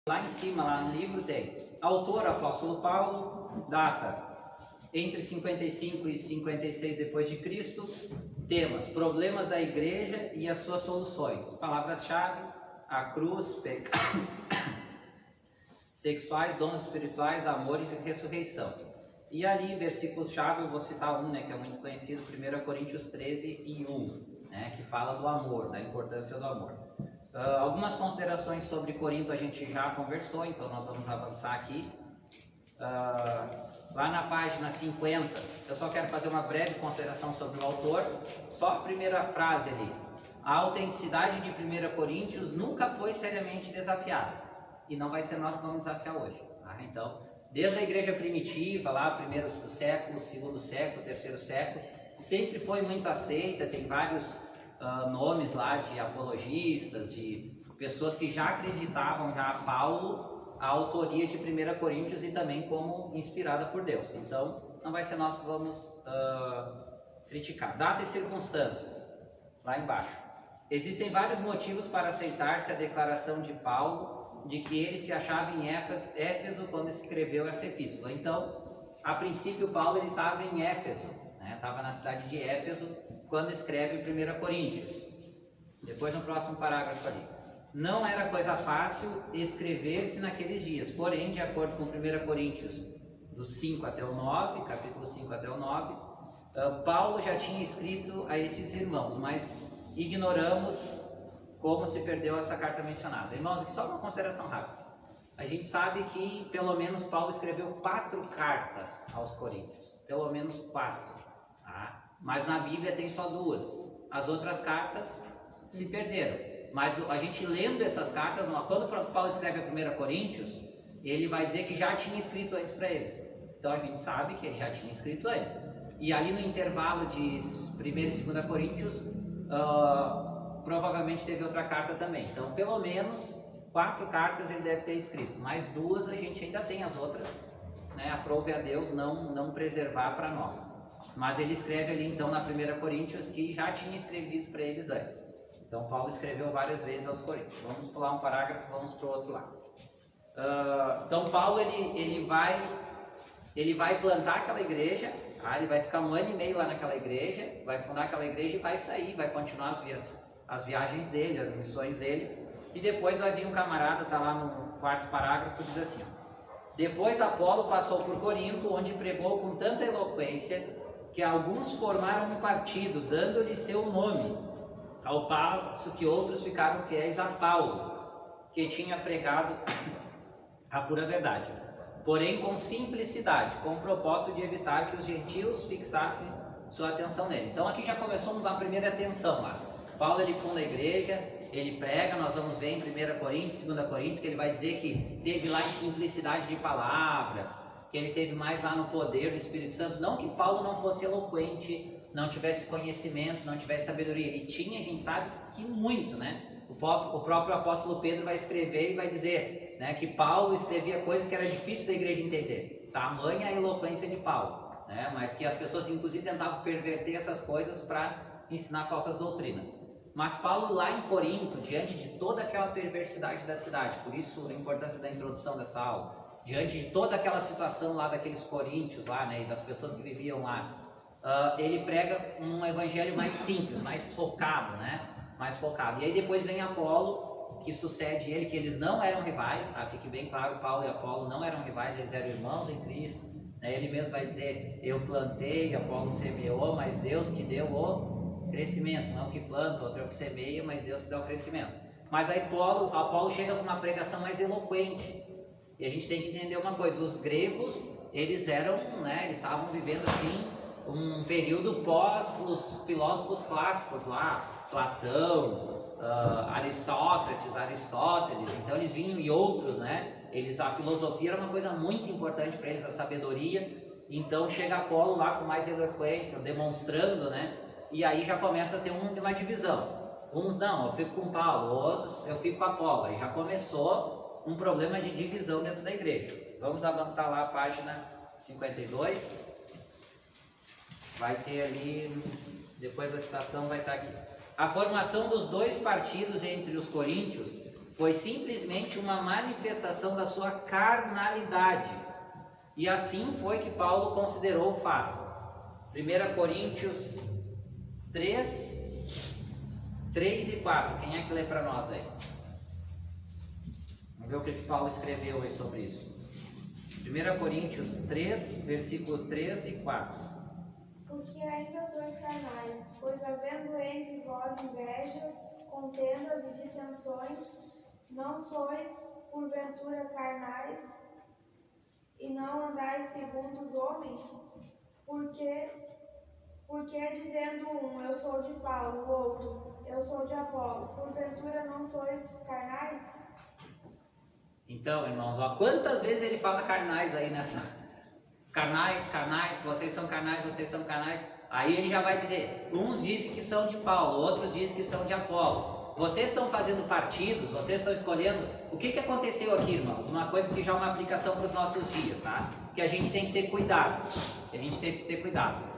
Lá em cima, lá no livro, tem autor, apóstolo Paulo, data entre 55 e 56 depois de Cristo, temas, problemas da igreja e as suas soluções, palavras-chave, a cruz, pecado, sexuais, dons espirituais, amores e ressurreição. E ali, versículos-chave, eu vou citar um, que é muito conhecido, 1 Coríntios 13 e 1, que fala do amor, da importância do amor. Algumas considerações sobre Corinto a gente já conversou, então nós vamos avançar aqui. Lá na página 50, eu só quero fazer uma breve consideração sobre o autor. Só a primeira frase ali. A autenticidade de 1 Coríntios nunca foi seriamente desafiada. E não vai ser nós que vamos desafiar hoje. Então, desde a igreja primitiva, lá, primeiro século, segundo século, terceiro século, sempre foi muito aceita. Tem vários nomes lá de apologistas, de pessoas que já acreditavam já a Paulo, a autoria de 1 Coríntios e também como inspirada por Deus. Então, não vai ser nós que vamos criticar. Data e circunstâncias, lá embaixo. Existem vários motivos para aceitar-se a declaração de Paulo de que ele se achava em Éfeso quando escreveu essa epístola. Então, a princípio, Paulo estava em Éfeso, estava na cidade de Éfeso quando escreve 1 Coríntios. Depois, no próximo parágrafo ali. Não era coisa fácil escrever-se naqueles dias, porém, de acordo com 1 Coríntios, dos 5 até o 9, capítulo 5 até o 9, Paulo já tinha escrito a esses irmãos, mas ignoramos como se perdeu essa carta mencionada. Irmãos, aqui só uma consideração rápida. A gente sabe que, pelo menos, Paulo escreveu 4 cartas aos Coríntios. Pelo menos 4. Mas na Bíblia tem só 2. As outras cartas se perderam. Mas a gente lendo essas cartas, quando Paulo escreve a 1 Coríntios, ele vai dizer que já tinha escrito antes para eles. Então a gente sabe que ele já tinha escrito antes. E ali no intervalo de 1 e 2 Coríntios, provavelmente teve outra carta também. Então pelo menos 4 cartas ele deve ter escrito. Mais 2 a gente ainda tem as outras. Aprove a Deus não preservar para nós. Mas ele escreve ali então na 1 Coríntios que já tinha escrevido para eles antes. Então Paulo escreveu várias vezes aos Coríntios. Vamos pular um parágrafo, vamos para o outro lado. Então Paulo ele vai plantar aquela igreja, ele vai ficar 1 ano e meio lá naquela igreja, vai fundar aquela igreja e vai sair, vai continuar as viagens dele, as missões dele. E depois vai vir um camarada, está lá no 4º parágrafo, diz assim: depois Apolo passou por Corinto, onde pregou com tanta eloquência que alguns formaram um partido, dando-lhe seu nome, ao passo que outros ficaram fiéis a Paulo, que tinha pregado a pura verdade, porém com simplicidade, com o propósito de evitar que os gentios fixassem sua atenção nele. Então aqui já começou uma primeira atenção lá. Paulo ele funda a igreja, ele prega, nós vamos ver em 1 Coríntios, 2 Coríntios, que ele vai dizer que teve lá em simplicidade de palavras, que ele teve mais lá no poder do Espírito Santo. Não que Paulo não fosse eloquente, não tivesse conhecimento, não tivesse sabedoria. Ele tinha, a gente sabe, que muito, O próprio apóstolo Pedro vai escrever e vai dizer, que Paulo escrevia coisas que era difícil da igreja entender. Tamanha a eloquência de Paulo, mas que as pessoas, inclusive, tentavam perverter essas coisas para ensinar falsas doutrinas. Mas Paulo lá em Corinto, diante de toda aquela perversidade da cidade, por isso a importância da introdução dessa aula, diante de toda aquela situação lá daqueles coríntios lá, e das pessoas que viviam lá, ele prega um evangelho mais simples, mais focado, mais focado. E aí depois vem Apolo, que sucede ele, que eles não eram rivais, fique bem claro, Paulo e Apolo não eram rivais, eles eram irmãos em Cristo. Ele mesmo vai dizer, eu plantei, Apolo semeou, mas Deus que deu o crescimento, não que planta, outro é o que semeia, mas Deus que dá o crescimento. Mas aí Apolo chega com uma pregação mais eloquente. E a gente tem que entender uma coisa, os gregos, eles eram, eles estavam vivendo assim, um período pós os filósofos clássicos lá, Platão, Aristóteles, então eles vinham e outros, a filosofia era uma coisa muito importante para eles, a sabedoria. Então chega Apolo lá com mais eloquência, demonstrando, e aí já começa a ter uma divisão. Uns não, eu fico com Paulo, outros eu fico com Apolo. Aí já começou um problema de divisão dentro da igreja. Vamos avançar lá a página 52. Vai ter ali, depois da citação vai estar aqui. A formação dos 2 partidos entre os coríntios foi simplesmente uma manifestação da sua carnalidade. E assim foi que Paulo considerou o fato. 1 Coríntios 3, 3 e 4. Quem é que lê para nós aí? Vamos ver o que Paulo escreveu aí sobre isso. 1 Coríntios 3, versículo 3 e 4. Porque ainda sois carnais, pois havendo entre vós inveja, contendas e dissensões, não sois porventura carnais, e não andais segundo os homens? Porque dizendo um, eu sou de Paulo, o outro, eu sou de Apolo, porventura não sois carnais? Então, irmãos, ó, quantas vezes ele fala carnais aí nessa... Carnais, vocês são carnais, vocês são carnais. Aí ele já vai dizer, uns dizem que são de Paulo, outros dizem que são de Apolo. Vocês estão fazendo partidos, vocês estão escolhendo. O que aconteceu aqui, irmãos? Uma coisa que já é uma aplicação para os nossos dias, tá? Que a gente tem que ter cuidado.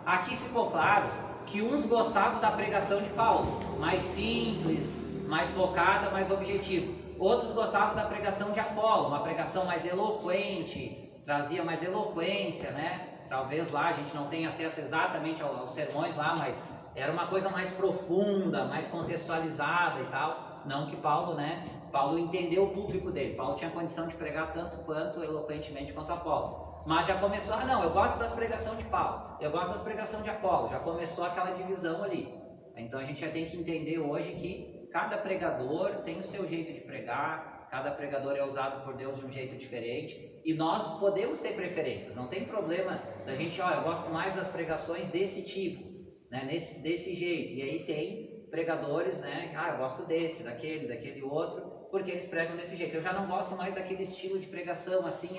Aqui ficou claro que uns gostavam da pregação de Paulo, mais simples, mais focada, mais objetiva. Outros gostavam da pregação de Apolo, uma pregação mais eloquente, trazia mais eloquência, né? Talvez lá a gente não tenha acesso exatamente aos sermões lá, mas era uma coisa mais profunda, mais contextualizada e tal. Não que Paulo, né? Paulo entendeu o público dele. Paulo tinha condição de pregar tanto quanto eloquentemente quanto Apolo. Mas já começou, não, eu gosto das pregações de Paulo, eu gosto das pregações de Apolo. Já começou aquela divisão ali. Então a gente já tem que entender hoje que cada pregador tem o seu jeito de pregar, cada pregador é usado por Deus de um jeito diferente. E nós podemos ter preferências, não tem problema da gente, eu gosto mais das pregações desse tipo, né, desse jeito. E aí tem pregadores, né, eu gosto desse, daquele outro, porque eles pregam desse jeito. Eu já não gosto mais daquele estilo de pregação, assim.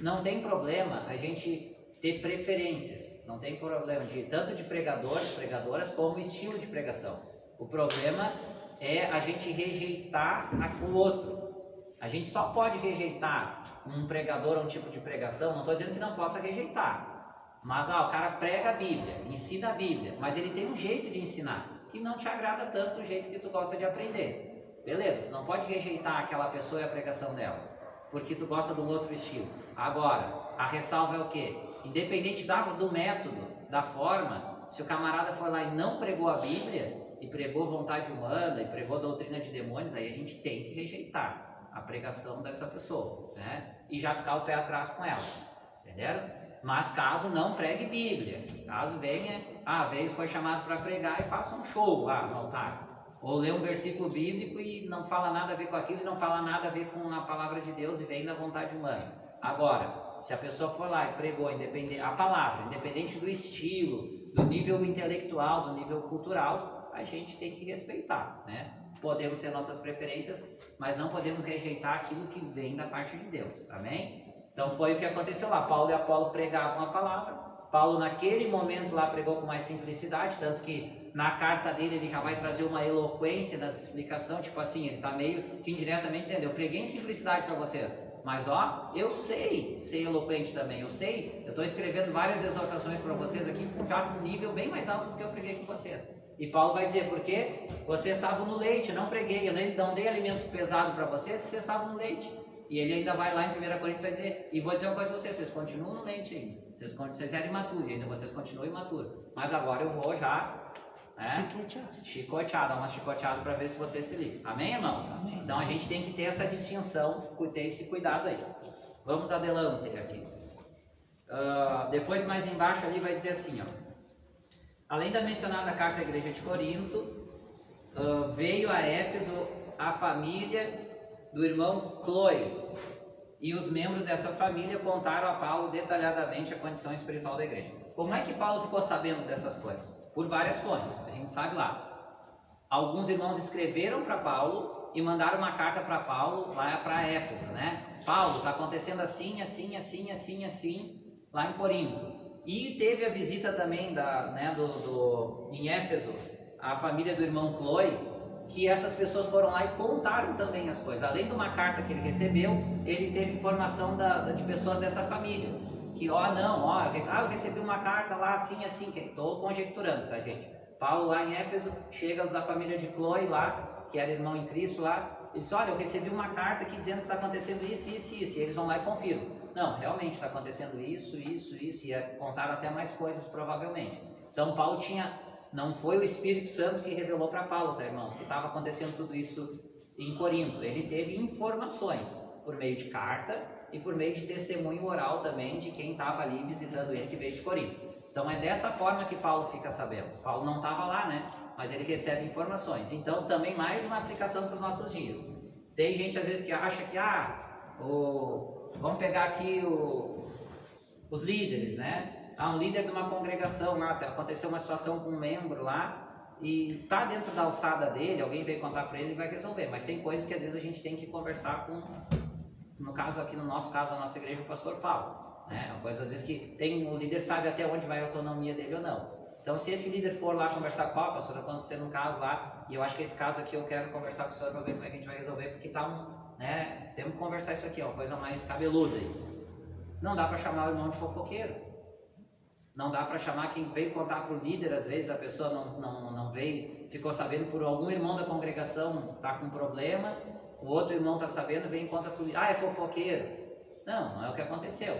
Não tem problema a gente ter preferências, não tem problema tanto de pregadores, pregadoras, como estilo de pregação. O problema é a gente rejeitar o outro. A gente só pode rejeitar um pregador ou um tipo de pregação, não estou dizendo que não possa rejeitar, mas o cara prega a Bíblia, ensina a Bíblia, mas ele tem um jeito de ensinar que não te agrada tanto o jeito que tu gosta de aprender. Beleza, tu não pode rejeitar aquela pessoa e a pregação dela, porque tu gosta de um outro estilo. Agora, a ressalva é o quê? Independente do método, da forma, se o camarada for lá e não pregou a Bíblia, e pregou vontade humana, e pregou doutrina de demônios, aí a gente tem que rejeitar a pregação dessa pessoa, né? E já ficar o pé atrás com ela, entenderam? Mas caso não pregue Bíblia, caso venha, foi chamado para pregar e faça um show lá no altar, ou lê um versículo bíblico e não fala nada a ver com aquilo, e não fala nada a ver com a palavra de Deus e vem da vontade humana. Agora, se a pessoa for lá e pregou a palavra, independente do estilo, do nível intelectual, do nível cultural, a gente tem que respeitar, né? Podemos ter nossas preferências, mas não podemos rejeitar aquilo que vem da parte de Deus, amém? Então foi o que aconteceu lá. Paulo e Apolo pregavam a palavra. Paulo naquele momento lá pregou com mais simplicidade, tanto que na carta dele ele já vai trazer uma eloquência nas explicações, tipo assim, ele está meio que indiretamente dizendo, eu preguei em simplicidade para vocês, mas eu sei ser eloquente também, eu estou escrevendo várias exortações para vocês aqui, já com um nível bem mais alto do que eu preguei com vocês. E Paulo vai dizer, porque vocês estavam no leite, eu não preguei, eu não dei alimento pesado para vocês, porque vocês estavam no leite. E ele ainda vai lá em 1 Coríntios e vai dizer, e vou dizer uma coisa para vocês continuam no leite ainda, vocês eram imaturos, ainda vocês continuam imaturos, mas agora eu vou já, chicotear, dar uma chicoteada para ver se vocês se ligam. Amém, irmãos? Amém. Então a gente tem que ter essa distinção, ter esse cuidado aí. Vamos adelante aqui. Depois mais embaixo ali vai dizer assim, além da mencionada carta à igreja de Corinto, veio a Éfeso a família do irmão Cloe, e os membros dessa família contaram a Paulo detalhadamente a condição espiritual da igreja. Como é que Paulo ficou sabendo dessas coisas? Por várias fontes, a gente sabe lá. Alguns irmãos escreveram para Paulo e mandaram uma carta para Paulo lá para Éfeso, né? Paulo, está acontecendo assim, lá em Corinto. E teve a visita também em Éfeso, a família do irmão Cloe, que essas pessoas foram lá e contaram também as coisas. Além de uma carta que ele recebeu, ele teve informação de pessoas dessa família. Que, eu recebi uma carta lá assim, que estou conjecturando, tá, gente? Paulo lá em Éfeso, chega os da família de Cloe lá, que era irmão em Cristo lá, e diz, olha, eu recebi uma carta aqui dizendo que está acontecendo isso, isso e isso, e eles vão lá e confirmam. Não, realmente está acontecendo isso, e contaram até mais coisas provavelmente. Então Paulo não foi o Espírito Santo que revelou para Paulo, tá, irmãos, que estava acontecendo tudo isso em Corinto. Ele teve informações por meio de carta e por meio de testemunho oral também de quem estava ali visitando ele, que veio de Corinto. Então é dessa forma que Paulo fica sabendo. Paulo não estava lá, né? Mas ele recebe informações. Então também mais uma aplicação para os nossos dias. Tem gente às vezes que acha que, vamos pegar aqui os líderes, né? Um líder de uma congregação lá, aconteceu uma situação com um membro lá, e tá dentro da alçada dele, alguém veio contar para ele, ele vai resolver. Mas tem coisas que às vezes a gente tem que conversar com, no caso aqui, no nosso caso, a nossa igreja, o pastor Paulo. Né? Uma coisa às vezes que o líder sabe até onde vai a autonomia dele ou não. Então se esse líder for lá conversar com o pastor, está acontecendo um caso lá, e eu acho que esse caso aqui eu quero conversar com o senhor para ver como é que a gente vai resolver, porque temos que conversar isso aqui, uma coisa mais cabeluda aí. Não dá para chamar o irmão de fofoqueiro. Não dá para chamar quem veio contar para o líder, às vezes a pessoa não veio, ficou sabendo por algum irmão da congregação, está com um problema, o outro irmão está sabendo, vem e conta para o líder, é fofoqueiro. Não é o que aconteceu.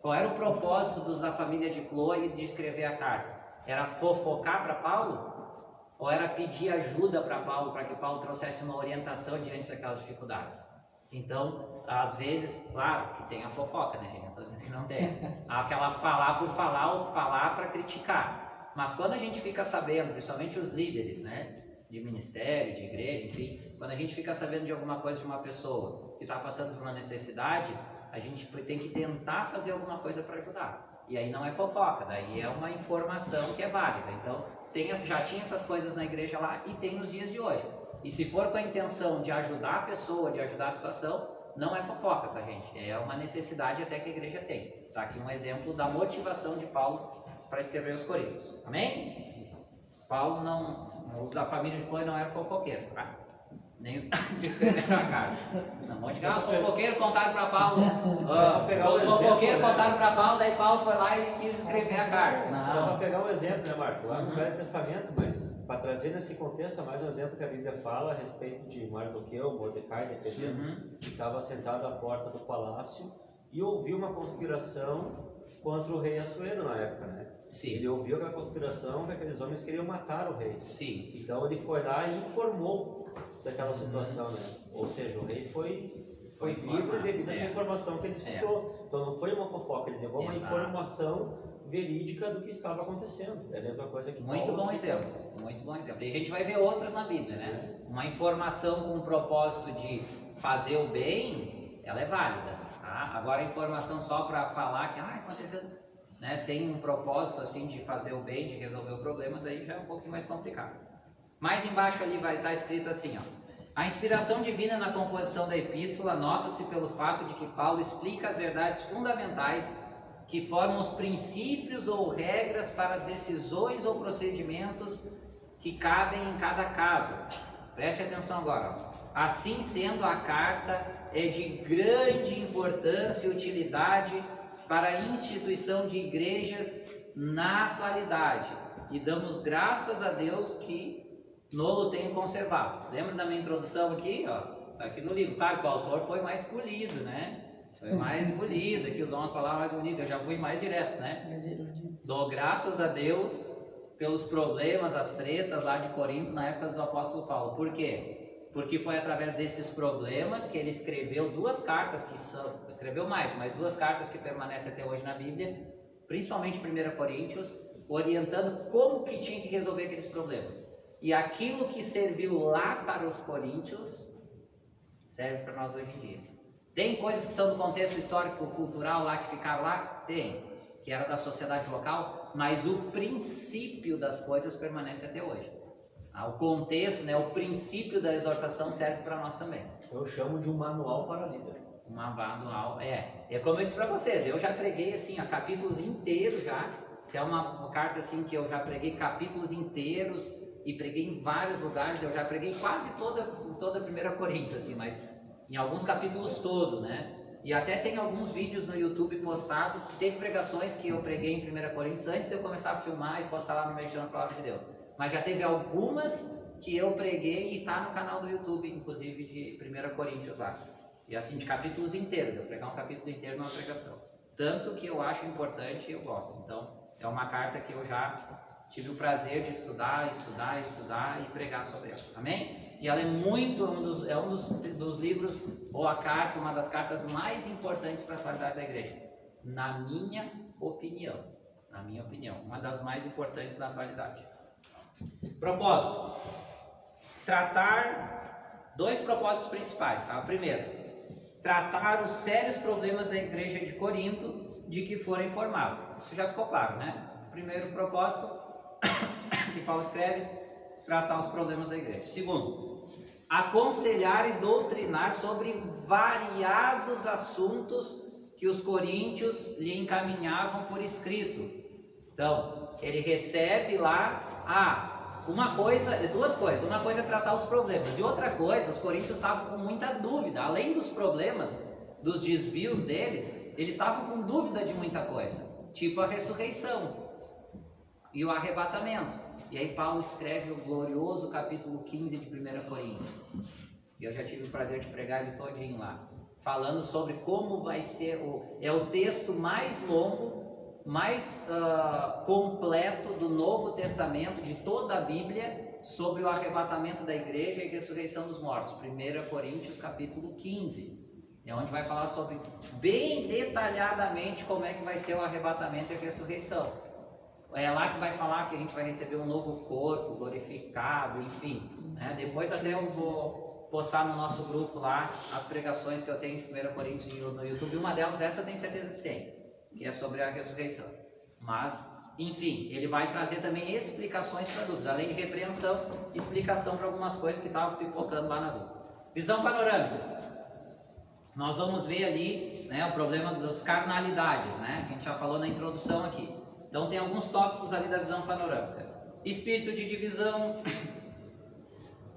Qual era o propósito dos da família de Cloe de escrever a carta? Era fofocar para Paulo? Ou era pedir ajuda para Paulo, para que Paulo trouxesse uma orientação diante daquelas dificuldades? Então, às vezes, claro que tem a fofoca, né, gente? Não estou dizendo que não tem. Aquela falar por falar ou falar para criticar. Mas quando a gente fica sabendo, principalmente os líderes, né, de ministério, de igreja, enfim, quando a gente fica sabendo de alguma coisa de uma pessoa que está passando por uma necessidade, a gente tem que tentar fazer alguma coisa para ajudar. E aí não é fofoca, daí é uma informação que é válida. Então, já tinha essas coisas na igreja lá e tem nos dias de hoje. E se for com a intenção de ajudar a pessoa, de ajudar a situação, não é fofoca, tá, gente? É uma necessidade até que a igreja tem. Tá aqui um exemplo da motivação de Paulo para escrever os Coríntios. Amém? Paulo os da família de Cloe não eram fofoqueiros, tá? Nem os que escreveram a carta. Não, os fofoqueiros contaram para Paulo. Os fofoqueiros contaram para Paulo, daí Paulo foi lá e quis escrever a carta. Dá para pegar um exemplo, né, Marco? Lá no Velho Testamento, mas para trazer nesse contexto, é mais um exemplo que a Bíblia fala a respeito de Mardoqueu, Mordecai, dependendo, que estava sentado à porta do palácio e ouviu uma conspiração contra o rei Assuero na época, né? Sim. Ele ouviu aquela conspiração que aqueles homens queriam matar o rei. Sim. Então ele foi lá e informou daquela situação, né? Ou seja, o rei foi livre devido a essa informação que ele escutou. Então não foi uma fofoca, ele levou uma informação verídica do que estava acontecendo. É a mesma coisa que muito bom exemplo. E a gente vai ver outros na Bíblia, né? Uma informação com o propósito de fazer o bem, ela é válida, tá? Agora a informação só para falar que aconteceu, né? Sem um propósito assim de fazer o bem, de resolver o problema, daí já é um pouquinho mais complicado. Mais embaixo ali vai estar escrito assim, a inspiração divina na composição da epístola nota-se pelo fato de que Paulo explica as verdades fundamentais que formam os princípios ou regras para as decisões ou procedimentos que cabem em cada caso. Preste atenção agora. Assim sendo, a carta é de grande importância e utilidade para a instituição de igrejas na atualidade. E damos graças a Deus que Nolo tem conservado. Lembra da minha introdução aqui? Tá aqui no livro. Claro que o autor foi mais polido, né? Foi mais polido, aqui os homens falavam mais bonito, eu já fui mais direto, né? Dou graças a Deus pelos problemas, as tretas lá de Corinto na época do apóstolo Paulo. Por quê? Porque foi através desses problemas que ele escreveu duas cartas escreveu mais, mas duas cartas que permanecem até hoje na Bíblia, principalmente 1 Coríntios, orientando como que tinha que resolver aqueles problemas. E aquilo que serviu lá para os coríntios serve para nós hoje em dia. Tem coisas que são do contexto histórico-cultural lá, que ficaram lá? Tem, que era da sociedade local, mas o princípio das coisas permanece até hoje. O contexto, né, o princípio da exortação serve para nós também. Eu chamo de um manual para líder. Um manual, é como eu disse para vocês, eu já preguei assim, capítulos inteiros já. Se é uma carta assim que eu já preguei capítulos inteiros, e preguei em vários lugares, eu já preguei quase toda 1 Coríntios, assim, mas em alguns capítulos todo, né? E até tem alguns vídeos no YouTube postado, que teve pregações que eu preguei em 1 Coríntios antes de eu começar a filmar e postar lá no Meditando a Palavra de Deus. mas já teve algumas que eu preguei e está no canal do YouTube, inclusive de 1 Coríntios lá. E assim, de capítulos inteiros, eu pregar um capítulo inteiro numa pregação. Tanto que eu acho importante e eu gosto. Então, é uma carta que eu já tive o prazer de estudar e pregar sobre ela. Amém? E ela é um dos livros, ou a carta, uma das cartas mais importantes para a atualidade da igreja. Na minha opinião, uma das mais importantes da atualidade. Propósito. Tratar 2 propósitos principais, tá? Primeiro, tratar os sérios problemas da igreja de Corinto de que foram informados. Isso já ficou claro, né? Primeiro propósito que Paulo escreve, tratar os problemas da igreja. Segundo, aconselhar e doutrinar sobre variados assuntos que os coríntios lhe encaminhavam por escrito. Então, ele recebe lá, duas coisas. Uma coisa é tratar os problemas, e outra coisa, os coríntios estavam com muita dúvida. Além dos problemas, dos desvios deles, eles estavam com dúvida de muita coisa, tipo a ressurreição e o arrebatamento. E aí Paulo escreve o glorioso capítulo 15 de 1 Coríntios. E eu já tive o prazer de pregar ele todinho lá, falando sobre como vai ser o texto mais longo, mais completo do Novo Testamento, de toda a Bíblia, sobre o arrebatamento da igreja e ressurreição dos mortos. 1 Coríntios capítulo 15. É onde vai falar sobre, bem detalhadamente, como é que vai ser o arrebatamento e a ressurreição. É lá que vai falar que a gente vai receber um novo corpo, glorificado, enfim. Né? Depois até eu vou postar no nosso grupo lá as pregações que eu tenho de 1 Coríntios no YouTube. Uma delas, essa eu tenho certeza que tem, que é sobre a ressurreição. Mas, enfim, ele vai trazer também explicações para dúvidas. Além de repreensão, explicação para algumas coisas que estavam pipocando lá na dúvida. Visão panorâmica. Nós vamos ver ali, né, o problema das carnalidades, né, que a gente já falou na introdução aqui. Então tem alguns tópicos ali da visão panorâmica. Espírito de divisão,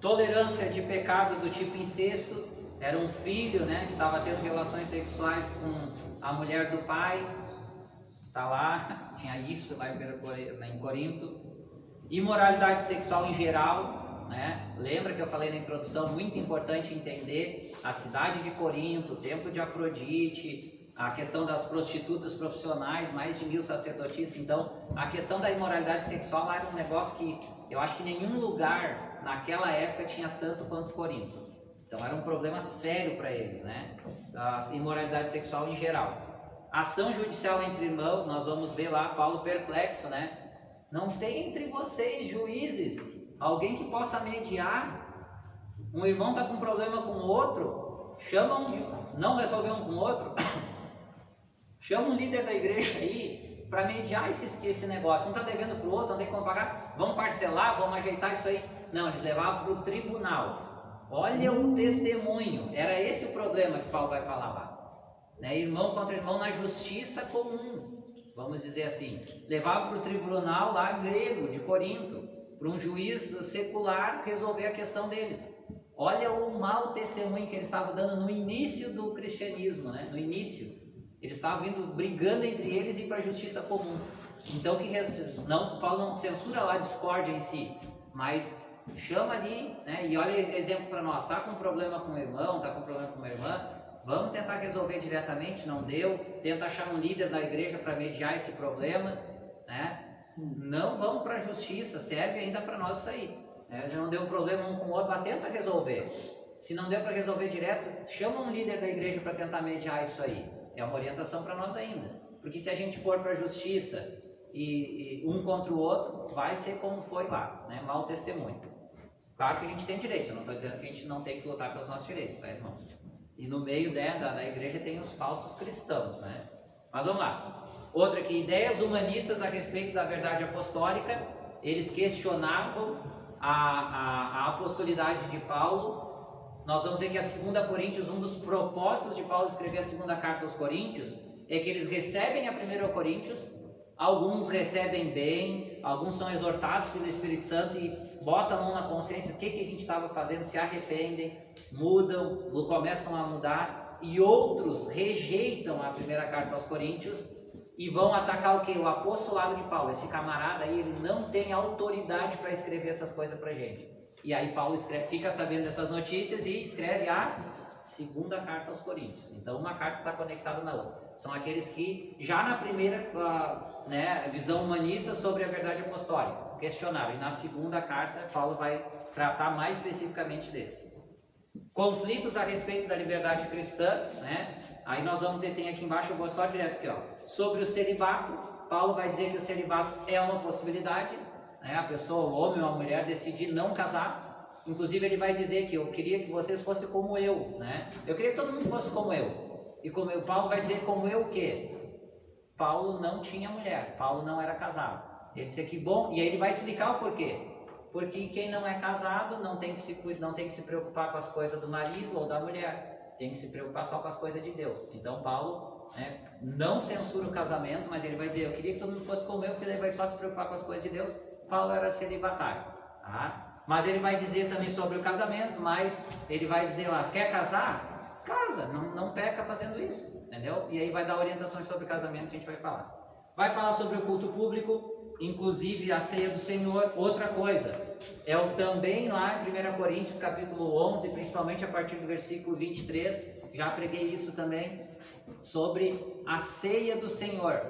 tolerância de pecado do tipo incesto. Era um filho, né, que estava tendo relações sexuais com a mulher do pai. Está lá, tinha isso lá em Corinto. Imoralidade sexual em geral. Né? Lembra que eu falei na introdução, muito importante entender a cidade de Corinto, o templo de Afrodite, a questão das prostitutas profissionais, mais de 1000 sacerdotisas. Então, a questão da imoralidade sexual lá era um negócio que eu acho que nenhum lugar naquela época tinha tanto quanto Corinto. Então, era um problema sério para eles, né? A imoralidade sexual em geral. Ação judicial entre irmãos, nós vamos ver lá Paulo perplexo, né? Não tem entre vocês juízes alguém que possa mediar. Um irmão está com problema com o outro, não resolveu um com o outro, chama um líder da igreja aí para mediar esse negócio. Um está devendo para o outro, não tem como pagar, vamos parcelar, vamos ajeitar isso aí. Não, eles levavam para o tribunal. Olha o testemunho, era esse o problema que Paulo vai falar lá, né? Irmão contra irmão na justiça comum, vamos dizer assim. Levava para o tribunal lá grego de Corinto, para um juiz secular resolver a questão deles. Olha o mau testemunho que eles estavam dando no início do cristianismo, né? No início, eles estavam vindo brigando entre eles e ir para a justiça comum. Então, Paulo não censura lá a discórdia em si, mas chama ali, né? E olha exemplo para nós. Está com problema com o irmão, está com problema com uma irmã, vamos tentar resolver diretamente, não deu, tenta achar um líder da igreja para mediar esse problema, né? Não vamos para a justiça, serve ainda para nós isso aí. Se não deu problema um com o outro, lá tenta resolver. Se não deu para resolver direto, chama um líder da igreja para tentar mediar isso aí. É uma orientação para nós ainda. Porque se a gente for para a justiça e um contra o outro, vai ser como foi lá, né? Mau testemunho. Claro que a gente tem direitos, eu não estou dizendo que a gente não tem que lutar pelos nossos direitos, tá, irmãos? E no meio da igreja tem os falsos cristãos, né? Mas vamos lá. Outra aqui, ideias humanistas a respeito da verdade apostólica. Eles questionavam a apostolidade de Paulo. Nós vamos ver que a 2 Coríntios, um dos propósitos de Paulo escrever a segunda carta aos Coríntios, é que eles recebem a 1 Coríntios, alguns recebem bem, alguns são exortados pelo Espírito Santo e botam a mão na consciência, o que a gente estava fazendo, se arrependem, mudam, começam a mudar, e outros rejeitam a primeira carta aos Coríntios e vão atacar o quê? O apostolado de Paulo. Esse camarada aí, ele não tem autoridade para escrever essas coisas pra gente. E aí Paulo escreve, fica sabendo dessas notícias e escreve a segunda carta aos Coríntios. Então uma carta está conectada na outra. São aqueles que já na primeira visão humanista sobre a verdade apostólica questionaram. E na segunda carta Paulo vai tratar mais especificamente desse. Conflitos a respeito da liberdade cristã, né? Aí nós vamos ver, tem aqui embaixo, eu vou só direto aqui, ó. Sobre o celibato, Paulo vai dizer que o celibato é uma possibilidade, né? A pessoa, o homem ou a mulher, decidir não casar. Inclusive ele vai dizer que eu queria que vocês fossem como eu, né? Eu queria que todo mundo fosse como eu. E como eu, Paulo vai dizer como eu o quê? Paulo não tinha mulher, Paulo não era casado. Ele disse que bom, e aí ele vai explicar o porquê. Porque quem não é casado não tem que se preocupar com as coisas do marido ou da mulher. Tem que se preocupar só com as coisas de Deus. Então Paulo, né, não censura o casamento, mas ele vai dizer, eu queria que todo mundo fosse como eu, porque ele vai só se preocupar com as coisas de Deus. Paulo era celibatário. Tá? Mas ele vai dizer também sobre o casamento, mas ele vai dizer lá, quer casar? Casa, não peca fazendo isso. Entendeu? E aí vai dar orientações sobre o casamento, a gente vai falar. Vai falar sobre o culto público, inclusive a ceia do Senhor. Outra coisa, também lá em 1 Coríntios capítulo 11, principalmente a partir do versículo 23, já preguei isso também, sobre a ceia do Senhor.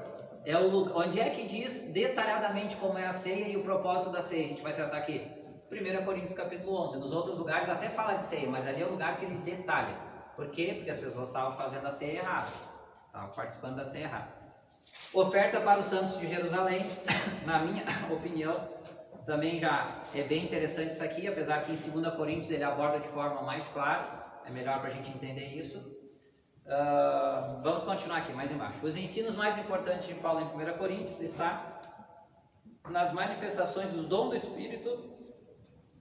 Onde é que diz detalhadamente como é a ceia e o propósito da ceia? A gente vai tratar aqui. 1 Coríntios capítulo 11, nos outros lugares até fala de ceia, mas ali é o lugar que ele detalha. Por quê? Porque as pessoas estavam fazendo a ceia errada, estavam participando da ceia errada. Oferta para os santos de Jerusalém, na minha opinião, também já é bem interessante isso aqui, apesar que em 2 Coríntios ele aborda de forma mais clara, é melhor para a gente entender isso. Vamos continuar aqui, mais embaixo. Os ensinos mais importantes de Paulo em 1 Coríntios está nas manifestações dos dons do Espírito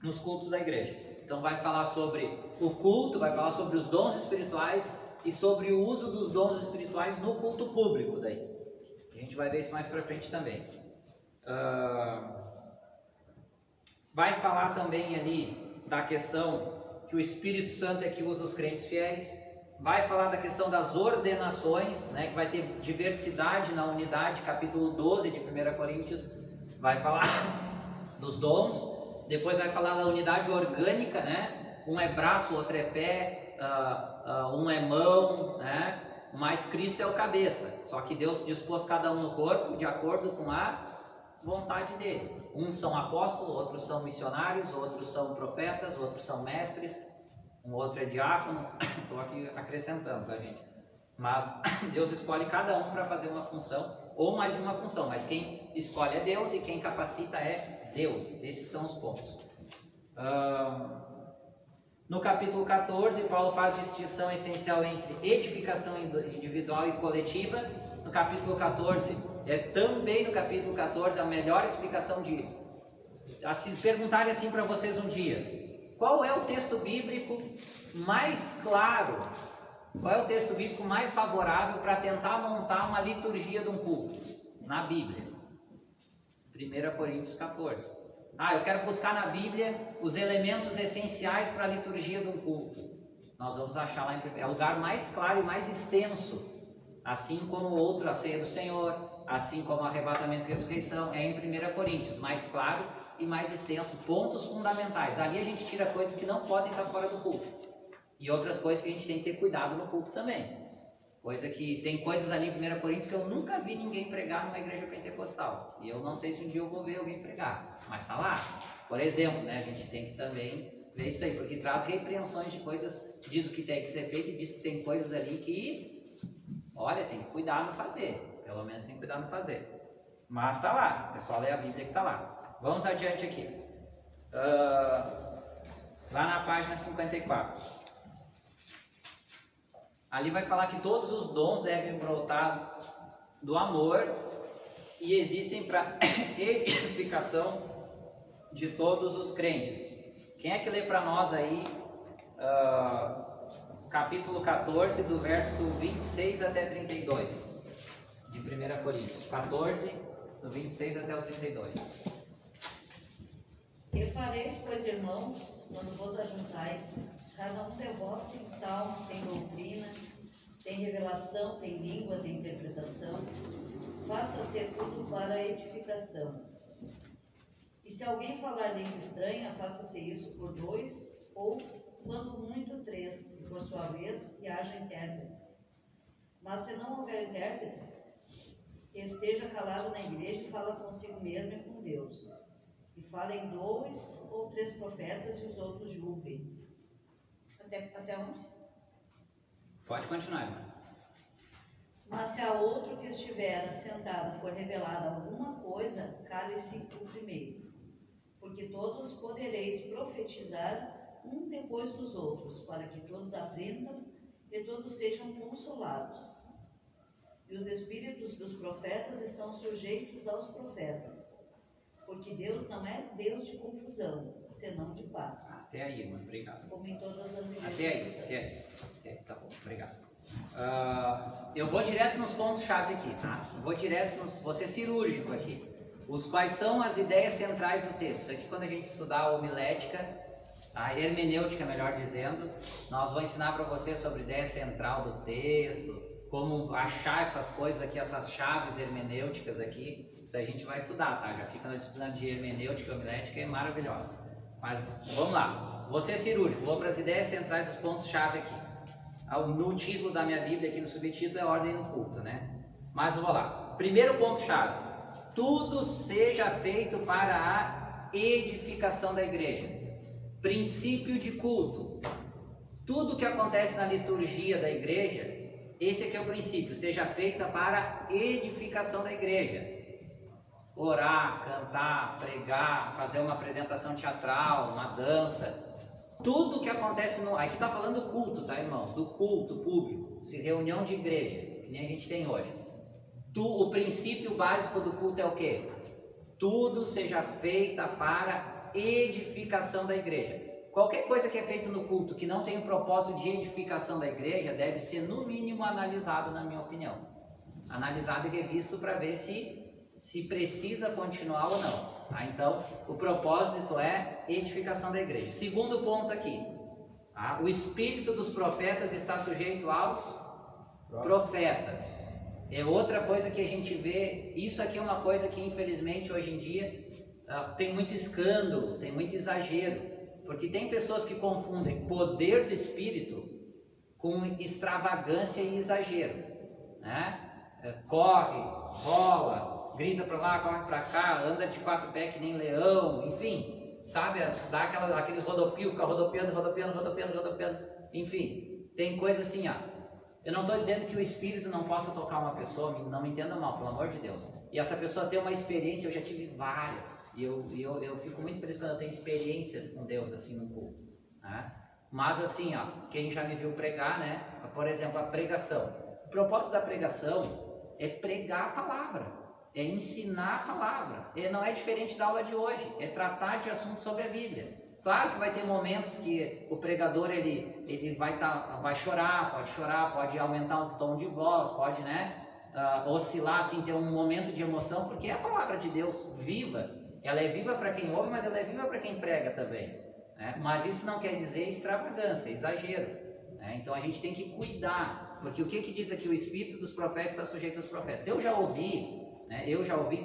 nos cultos da igreja. Então vai falar sobre o culto, vai falar sobre os dons espirituais e sobre o uso dos dons espirituais no culto público daí. A gente vai ver isso mais para frente também. Vai falar também ali da questão que o Espírito Santo é que usa os crentes fiéis. Vai falar da questão das ordenações, né, que vai ter diversidade na unidade, capítulo 12 de 1 Coríntios. Vai falar dos dons. Depois vai falar da unidade orgânica, né? Um é braço, outro é pé, um é mão, né? Mas Cristo é o cabeça. Só que Deus dispôs cada um no corpo de acordo com a vontade dele. Uns são apóstolos, outros são missionários, outros são profetas, outros são mestres, um outro é diácono. Estou aqui acrescentando, tá, gente? Mas Deus escolhe cada um para fazer uma função, ou mais de uma função, mas quem escolhe é Deus e quem capacita é Deus. Esses são os pontos. No capítulo 14, Paulo faz distinção essencial entre edificação individual e coletiva. No capítulo 14, também no capítulo 14, a melhor explicação se perguntarem assim para vocês um dia, qual é o texto bíblico mais claro, qual é o texto bíblico mais favorável para tentar montar uma liturgia de um culto na Bíblia? 1 Coríntios 14. Eu quero buscar na Bíblia os elementos essenciais para a liturgia de um culto. Nós vamos achar lá é o lugar mais claro e mais extenso. Assim como o outro, a ceia do Senhor, assim como o arrebatamento e ressurreição, é em 1 Coríntios, mais claro e mais extenso, pontos fundamentais. Dali a gente tira coisas que não podem estar fora do culto. E outras coisas que a gente tem que ter cuidado no culto também. Tem coisas ali em 1 Coríntios que eu nunca vi ninguém pregar numa igreja pentecostal. E eu não sei se um dia eu vou ver alguém pregar, mas está lá. Por exemplo, né, a gente tem que também ver isso aí, porque traz repreensões de coisas, diz o que tem que ser feito e diz que tem coisas ali que, olha, tem que cuidar no fazer. Pelo menos tem que cuidar no fazer. Mas está lá, o pessoal lê a Bíblia que está lá. Vamos adiante aqui. Lá na página 54. Ali vai falar que todos os dons devem brotar do amor e existem para edificação de todos os crentes. Quem é que lê para nós aí capítulo 14, do verso 26 até 32 de 1 Coríntios? 14, do 26 até o 32. Que fareis, pois, irmãos, quando vos ajuntais? Cada um de vós tem salmo, tem doutrina, tem revelação, tem língua, tem interpretação. faça-se tudo para a edificação. E se alguém falar língua estranha, faça-se isso por 2, ou, quando muito, 3, e por sua vez, que haja intérprete. Mas se não houver intérprete, esteja calado na igreja e fala consigo mesmo e com Deus. E falem 2 ou 3 profetas e os outros julguem. Até onde? Pode continuar, irmã. Mas se a outro que estiver assentado for revelada alguma coisa, cale-se o primeiro. Porque todos podereis profetizar um depois dos outros, para que todos aprendam e todos sejam consolados. E os espíritos dos profetas estão sujeitos aos profetas, porque Deus não é Deus de confusão, senão de paz. Até aí, irmã. Obrigado. Como em todas as igrejas. Até aí. Tá bom. Obrigado. Eu vou direto nos pontos-chave aqui, tá? Vou ser cirúrgico aqui. Quais são as ideias centrais do texto? Isso aqui, quando a gente estudar a homilética, a hermenêutica, melhor dizendo, nós vamos ensinar para você sobre a ideia central do texto, como achar essas coisas aqui, essas chaves hermenêuticas aqui. Isso aí a gente vai estudar, tá? Já fica na disciplina de hermenêutica e homilética, é maravilhosa. Mas vamos lá. Vou ser cirúrgico, vou para as ideias centrais, os pontos-chave aqui. No título da minha Bíblia, aqui no subtítulo, é ordem no culto, né? Mas vamos lá. Primeiro ponto-chave. Tudo seja feito para a edificação da igreja. Princípio de culto. Tudo que acontece na liturgia da igreja, esse aqui é o princípio. Seja feita para a edificação da igreja. Orar, cantar, pregar, fazer uma apresentação teatral, uma dança. Tudo que acontece aqui está falando do culto, tá, irmãos? Do culto público, reunião de igreja, que nem a gente tem hoje. O princípio básico do culto é o quê? Tudo seja feita para edificação da igreja. Qualquer coisa que é feita no culto que não tem o propósito de edificação da igreja deve ser, no mínimo, analisado, na minha opinião. Analisado e revisto para ver se precisa continuar ou não. Tá? Então, o propósito é edificação da igreja. Segundo ponto aqui, tá? O espírito dos profetas está sujeito aos profetas. É outra coisa que a gente vê. Isso aqui é uma coisa que, infelizmente, hoje em dia tem muito escândalo, tem muito exagero, porque tem pessoas que confundem poder do espírito com extravagância e exagero, né? Corre, rola, grita para lá, corre para cá, anda de 4 pés que nem leão, enfim, sabe? Dá aqueles rodopios, fica rodopiando, enfim, tem coisa assim, ó. Eu não estou dizendo que o espírito não possa tocar uma pessoa, não me entenda mal, pelo amor de Deus. E essa pessoa tem uma experiência, eu já tive várias, e eu fico muito feliz quando eu tenho experiências com Deus, assim, no culto, né? Mas assim, ó, quem já me viu pregar, né? Por exemplo, a pregação. O propósito da pregação é pregar a palavra, é ensinar a palavra. Não é diferente da aula de hoje, é tratar de assuntos sobre a Bíblia. Claro que vai ter momentos que o pregador ele vai chorar, pode aumentar o tom de voz, pode, né, oscilar, assim, ter um momento de emoção, porque é a palavra de Deus viva. Ela é viva para quem ouve, mas ela é viva para quem prega também, né? Mas isso não quer dizer extravagância, exagero, né? Então a gente tem que cuidar, porque o que diz aqui? O espírito dos profetas está sujeito aos profetas. Eu já ouvi,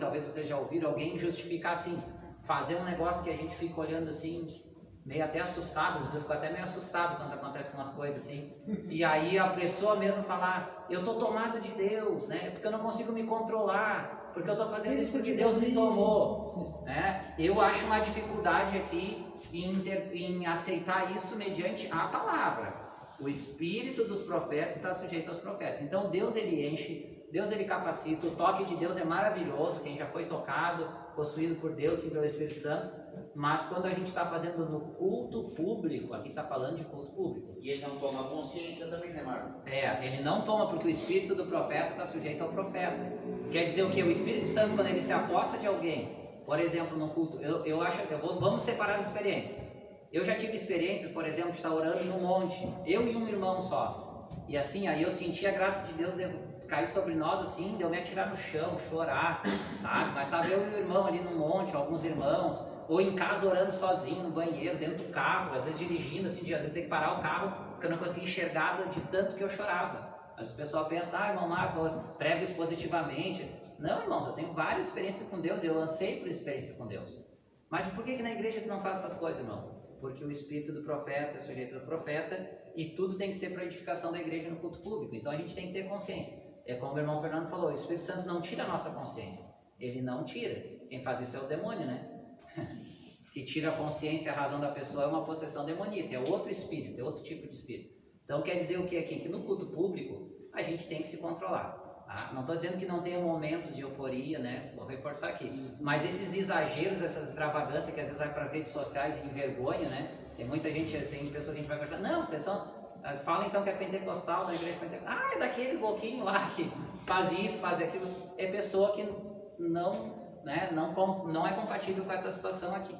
talvez vocês já ouviram alguém justificar assim, fazer um negócio que a gente fica olhando assim, meio até assustado. Às vezes eu fico até meio assustado quando acontecem umas coisas assim, e aí a pessoa mesmo falar, eu estou tomado de Deus, né? Porque eu não consigo me controlar, porque eu estou fazendo isso porque Deus me tomou, né? Eu acho uma dificuldade aqui em aceitar isso mediante a palavra. O espírito dos profetas está sujeito aos profetas. Então Deus ele enche, Deus ele capacita, o toque de Deus é maravilhoso, quem já foi tocado, possuído por Deus, sim, pelo Espírito Santo. Mas quando a gente está fazendo no culto público, aqui está falando de culto público. E ele não toma consciência também, né, Marco? Ele não toma, porque o espírito do profeta está sujeito ao profeta. Quer dizer o que? O Espírito Santo, quando ele se aposta de alguém, por exemplo, no culto, vamos separar as experiências. Eu já tive experiências, por exemplo, de estar orando num monte, eu e um irmão só. E assim, aí eu senti a graça de Deus cair sobre nós assim, de eu me atirar no chão, chorar, sabe? Mas estava eu e o irmão ali no monte, alguns irmãos, ou em casa orando sozinho no banheiro, dentro do carro, às vezes dirigindo, assim, às vezes tem que parar o carro, porque eu não conseguia enxergar de tanto que eu chorava. Às vezes o pessoal pensa, irmão Marcos, prega expositivamente. Não, irmãos, eu tenho várias experiências com Deus, eu anseio por experiência com Deus. Mas por que na igreja tu não faz essas coisas, irmão? Porque o espírito do profeta é sujeito ao profeta e tudo tem que ser para edificação da igreja no culto público. Então a gente tem que ter consciência. É como o irmão Fernando falou, o Espírito Santo não tira a nossa consciência. Ele não tira. Quem faz isso é os demônios, né? Que tira a consciência e a razão da pessoa é uma possessão demoníaca, é outro espírito, é outro tipo de espírito. Então quer dizer o que aqui? Que no culto público a gente tem que se controlar. Tá? Não estou dizendo que não tenha momentos de euforia, né? Vou reforçar aqui. Mas esses exageros, essas extravagâncias que às vezes vai para as redes sociais e envergonha, né? Tem muita gente, tem pessoas que a gente vai conversar, não, vocês são... Fala então que é pentecostal, da igreja pentecostal. Ah, é daqueles louquinhos lá que faz isso, faz aquilo. É pessoa que não, né, não é compatível com essa situação aqui.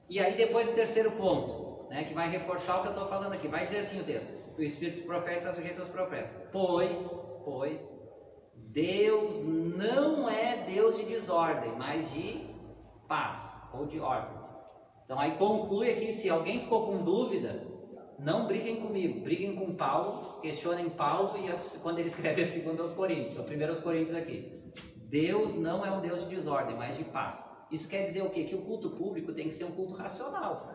E aí depois o terceiro ponto, né, que vai reforçar o que eu estou falando aqui. Vai dizer assim o texto, o espírito do profeta está sujeito aos profetas. Pois, Deus não é Deus de desordem, mas de paz, ou de ordem. Então aí conclui aqui, se alguém ficou com dúvida, não briguem comigo, briguem com Paulo, questionem Paulo e quando ele escreve a 2 aos Coríntios, o 1 aos Coríntios aqui. Deus não é um Deus de desordem, mas de paz. Isso quer dizer o quê? Que o culto público tem que ser um culto racional.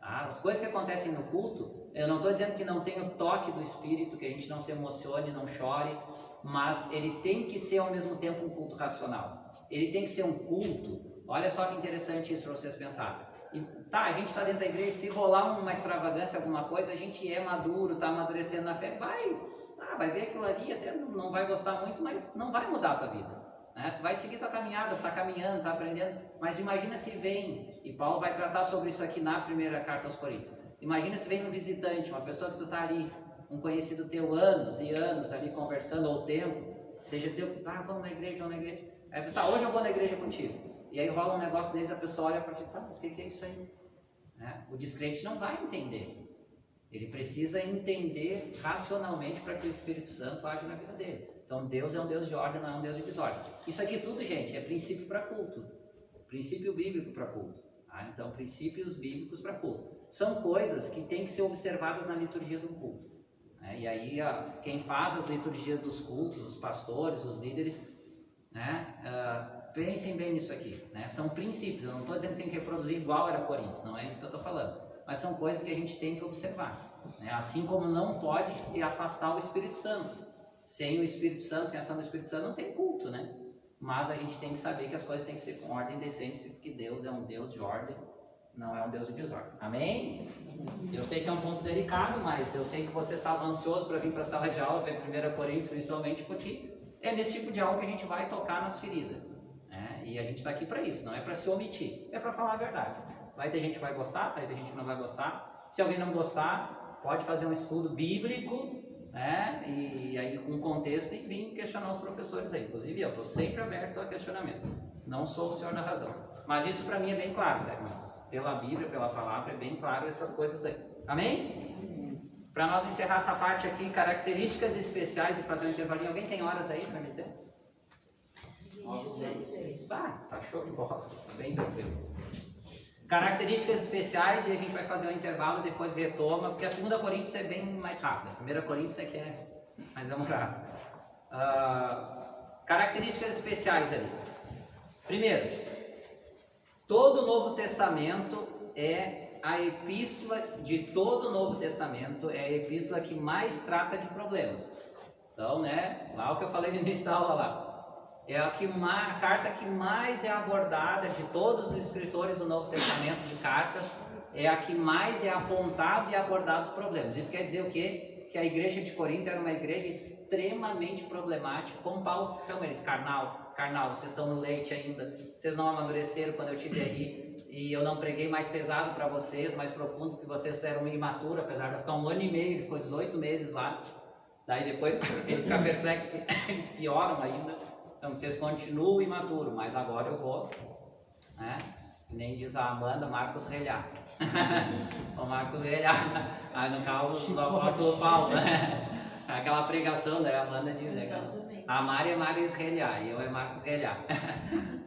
Ah, as coisas que acontecem no culto, eu não estou dizendo que não tenha o toque do Espírito, que a gente não se emocione, não chore, mas ele tem que ser ao mesmo tempo um culto racional. Ele tem que ser um culto, olha só que interessante isso para vocês pensarem. Tá, a gente está dentro da igreja, se rolar uma extravagância, alguma coisa, a gente é maduro, está amadurecendo na fé, vai ver aquilo ali, até não vai gostar muito, mas não vai mudar a tua vida. Né? Tu vai seguir tua caminhada, está caminhando, está aprendendo, mas imagina se vem, e Paulo vai tratar sobre isso aqui na primeira carta aos Coríntios, imagina se vem um visitante, uma pessoa que tu está ali, um conhecido teu, anos e anos ali conversando ao tempo, seja teu, vamos na igreja, aí, tá, hoje eu vou na igreja contigo. E aí rola um negócio deles, a pessoa olha para ti, tá, o que é isso aí? Né? O descrente não vai entender. Ele precisa entender racionalmente para que o Espírito Santo age na vida dele. Então Deus é um Deus de ordem, não é um Deus de desordem. Isso aqui tudo, gente, é princípio para culto. Princípio bíblico para culto. Tá? Então, princípios bíblicos para culto. São coisas que têm que ser observadas na liturgia do culto. Né? E aí, quem faz as liturgias dos cultos, os pastores, os líderes, né? Pensem bem nisso aqui, né? São princípios, eu não estou dizendo que tem que reproduzir igual era Corinto, não é isso que eu estou falando, mas são coisas que a gente tem que observar, né? Assim como não pode afastar o Espírito Santo, sem o Espírito Santo, sem a ação do Espírito Santo não tem culto, né? Mas a gente tem que saber que as coisas têm que ser com ordem e decência, porque Deus é um Deus de ordem, não é um Deus de desordem, amém? Eu sei que é um ponto delicado, mas eu sei que você estava ansioso para vir para a sala de aula, ver 1 Coríntios, principalmente porque é nesse tipo de aula que a gente vai tocar nas feridas. E a gente está aqui para isso, não é para se omitir, é para falar a verdade. Vai ter gente que vai gostar, vai ter gente que não vai gostar. Se alguém não gostar, pode fazer um estudo bíblico, né? E aí com contexto e vir questionar os professores aí. Inclusive eu estou sempre aberto a questionamento. Não sou o senhor da razão. Mas isso para mim é bem claro, tá, irmãos? Pela Bíblia, pela palavra, é bem claro essas coisas aí. Amém? Para nós encerrar essa parte aqui, características especiais e fazer um intervalinho. Alguém tem horas aí para me dizer? 16. Tá show de bola, bem tranquilo. Características especiais e a gente vai fazer um intervalo e depois retoma, porque a 2 Coríntios é bem mais rápida, a 1 Coríntios é que é mais demorado. Características especiais ali. Primeiro, todo o Novo Testamento é a epístola de todo o Novo Testamento, é a epístola que mais trata de problemas. Então, né, lá o que eu falei no início da aula lá. É a carta que mais é abordada de todos os escritores do Novo Testamento de cartas, é a que mais é apontado e abordado os problemas. Isso quer dizer o quê? Que a igreja de Corinto era uma igreja extremamente problemática, como Paulo chama eles, carnal, vocês estão no leite ainda, vocês não amadureceram quando eu estive aí, e eu não preguei mais pesado para vocês, mais profundo, porque vocês eram imaturos, apesar de eu ficar 1 ano e meio, ele ficou 18 meses lá, daí depois ele fica perplexo, eles pioram ainda. Então vocês continuam imaturos, mas agora eu vou, né? Nem diz a Amanda, Marcos relhar. O Marcos relhar. Aí no caso do apóstolo Paulo, né? Aquela pregação, né? A Amanda diz, né? A Mari é Marcos relhar e eu é Marcos relhar.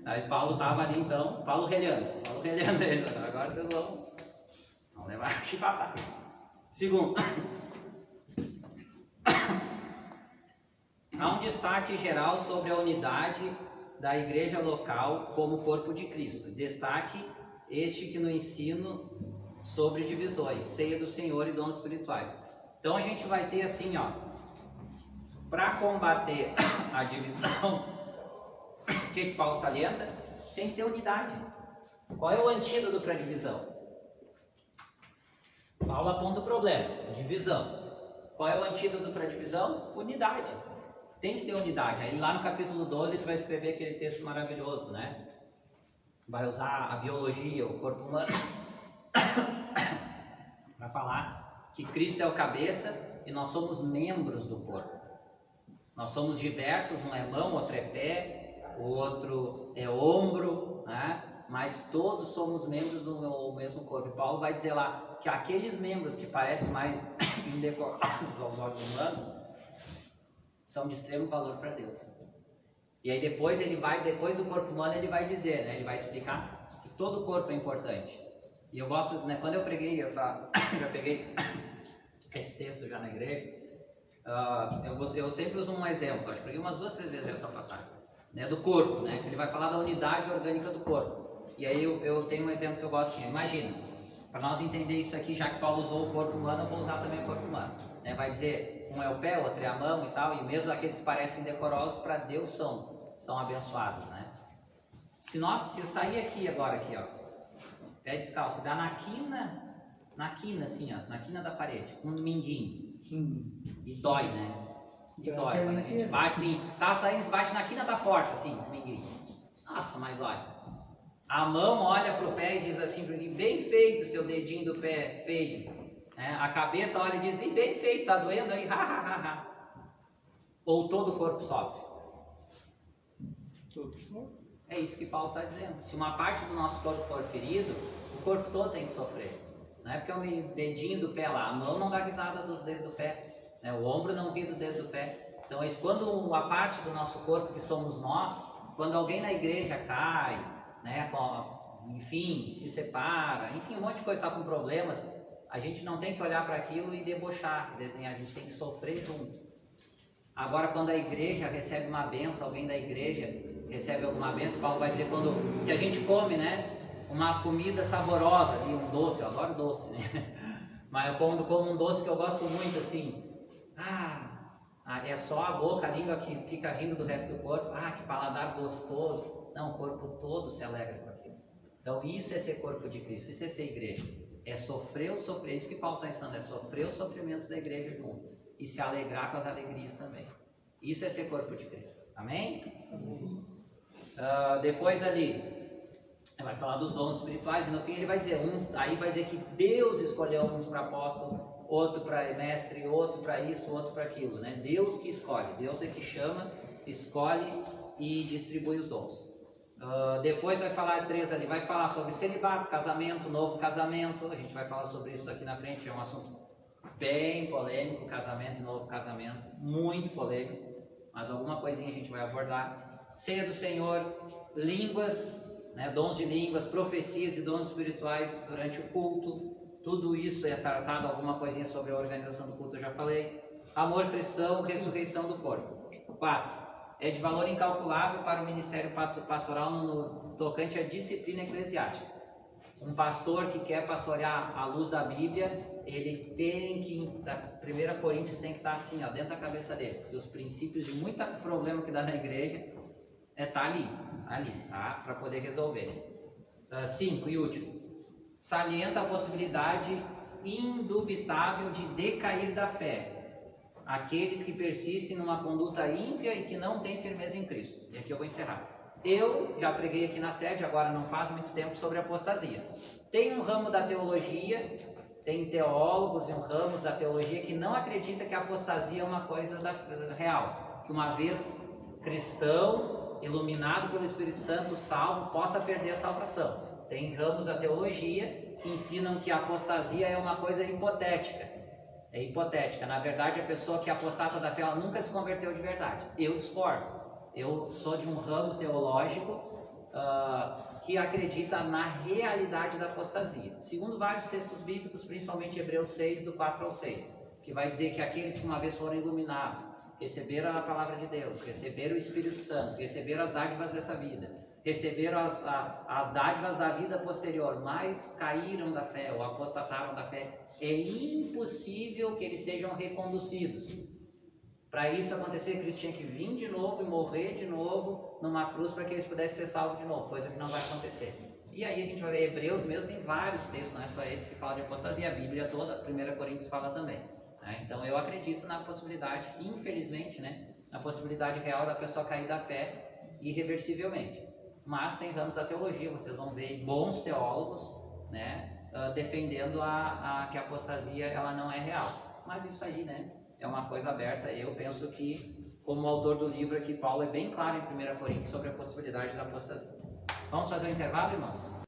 Aí Paulo estava ali então, Paulo relhando eles. Agora vocês vão levar chibatada. Segundo, há um destaque geral sobre a unidade da igreja local como corpo de Cristo. Destaque este que no ensino sobre divisões, ceia do Senhor e dons espirituais. Então a gente vai ter assim, ó, para combater a divisão, o que Paulo salienta? Tem que ter unidade. Qual é o antídoto para a divisão? Paulo aponta o problema, divisão. Qual é o antídoto para a divisão? Unidade. Tem que ter unidade. Aí lá no capítulo 12 ele vai escrever aquele texto maravilhoso, né? Vai usar a biologia, o corpo humano, para falar que Cristo é o cabeça e nós somos membros do corpo. Nós somos diversos, um é mão, outro é pé, o outro é ombro, né? Mas todos somos membros do mesmo corpo. E Paulo vai dizer lá que aqueles membros que parecem mais indecorosos aos olhos humanos são de extremo valor para Deus. E aí depois do corpo humano ele vai dizer, né? Ele vai explicar que todo o corpo é importante. E eu gosto, né? Quando eu preguei já peguei esse texto já na igreja, eu sempre uso um exemplo, acho que preguei umas 2, 3 vezes essa passagem, né? Do corpo, né? Ele vai falar da unidade orgânica do corpo. E aí eu tenho um exemplo que eu gosto assim, imagina, para nós entender isso aqui, já que Paulo usou o corpo humano, eu vou usar também o corpo humano, né? Vai dizer, um é o pé, outro é a mão e tal, e mesmo aqueles que parecem decorosos, para Deus são abençoados, né? Se eu sair aqui agora, aqui, ó, pé descalço, dá na quina assim, ó, na quina da parede, um dominguinho, e dói, né? E dói, quando a gente bate assim, tá saindo, bate na quina da porta, assim, dominguinho. Nossa, mas olha, a mão olha pro pé e diz assim, bem feito seu dedinho do pé, feio. A cabeça olha e diz, bem feito, tá doendo aí, ha, ha, ha, ha. Ou todo o corpo sofre? É isso que Paulo está dizendo. Se uma parte do nosso corpo for ferido, o corpo todo tem que sofrer. Não é porque é o dedinho do pé lá, a mão não dá risada do dedo do pé, né? O ombro não ri do dedo do pé. Então, quando a parte do nosso corpo que somos nós, quando alguém na igreja cai, né, enfim, se separa, enfim, um monte de coisa está com problemas, a gente não tem que olhar para aquilo e debochar, desenhar, a gente tem que sofrer junto. Agora, quando a igreja recebe uma benção, alguém da igreja recebe alguma benção, Paulo vai dizer, se a gente come, né, uma comida saborosa, e um doce, eu adoro doce, né, mas quando como um doce que eu gosto muito, assim, é só a boca, a língua que fica rindo do resto do corpo, que paladar gostoso. Não, o corpo todo se alegra com aquilo. Então isso é ser corpo de Cristo, isso é ser igreja. É sofrer o sofrer, isso que Paulo está ensinando, é sofrer os sofrimentos da igreja junto. E se alegrar com as alegrias também. Isso é ser corpo de Cristo. Amém? Depois ali, ele vai falar dos dons espirituais, e no fim ele vai dizer, aí vai dizer que Deus escolheu uns para apóstolo, outro para mestre, outro para isso, outro para aquilo, né? Deus que escolhe, Deus é que chama, escolhe e distribui os dons. Depois vai falar 3 ali, vai falar sobre celibato, casamento, novo casamento, a gente vai falar sobre isso aqui na frente, é um assunto bem polêmico, casamento e novo casamento, muito polêmico, mas alguma coisinha a gente vai abordar. Ceia do Senhor, línguas, né, dons de línguas, profecias e dons espirituais durante o culto, tudo isso é tratado, alguma coisinha sobre a organização do culto eu já falei. Amor cristão, ressurreição do corpo. 4. É de valor incalculável para o ministério pastoral no tocante à disciplina eclesiástica. Um pastor que quer pastorear à luz da Bíblia, ele tem que, 1 Coríntios tem que estar assim, ó, dentro da cabeça dele, porque os princípios de muito problema que dá na igreja tá ali, tá? Para poder resolver. 5 e último, salienta a possibilidade indubitável de decair da fé aqueles que persistem numa conduta ímpia e que não têm firmeza em Cristo. E aqui eu vou encerrar. Eu já preguei aqui na sede, agora não faz muito tempo, sobre apostasia. Tem um ramo da teologia, tem teólogos e um ramo da teologia que não acredita que a apostasia é uma coisa real, que uma vez cristão, iluminado pelo Espírito Santo, salvo, possa perder a salvação. Tem ramos da teologia que ensinam que a apostasia é uma coisa hipotética. É hipotética. Na verdade, a pessoa que é apostata da fé, ela nunca se converteu de verdade. Eu discordo. Eu sou de um ramo teológico que acredita na realidade da apostasia. Segundo vários textos bíblicos, principalmente Hebreus 6, do 4 ao 6, que vai dizer que aqueles que uma vez foram iluminados, receberam a palavra de Deus, receberam o Espírito Santo, receberam as dádivas dessa vida, receberam as dádivas da vida posterior, mas caíram da fé ou apostataram da fé, é impossível que eles sejam reconduzidos. Para isso acontecer, Cristo tinha que vir de novo e morrer de novo numa cruz para que eles pudessem ser salvos de novo, coisa que não vai acontecer. E aí a gente vai ver, Hebreus mesmo tem vários textos, não é só esse que fala de apostasia, a Bíblia toda, 1 Coríntios fala também. Né? Então eu acredito na possibilidade, infelizmente, né, na possibilidade real da pessoa cair da fé irreversivelmente. Mas tem ramos da teologia, vocês vão ver bons teólogos, né, defendendo que a apostasia ela não é real. Mas isso aí, né, é uma coisa aberta. Eu penso que, como autor do livro aqui, Paulo é bem claro em 1 Coríntios sobre a possibilidade da apostasia. Vamos fazer um intervalo, irmãos?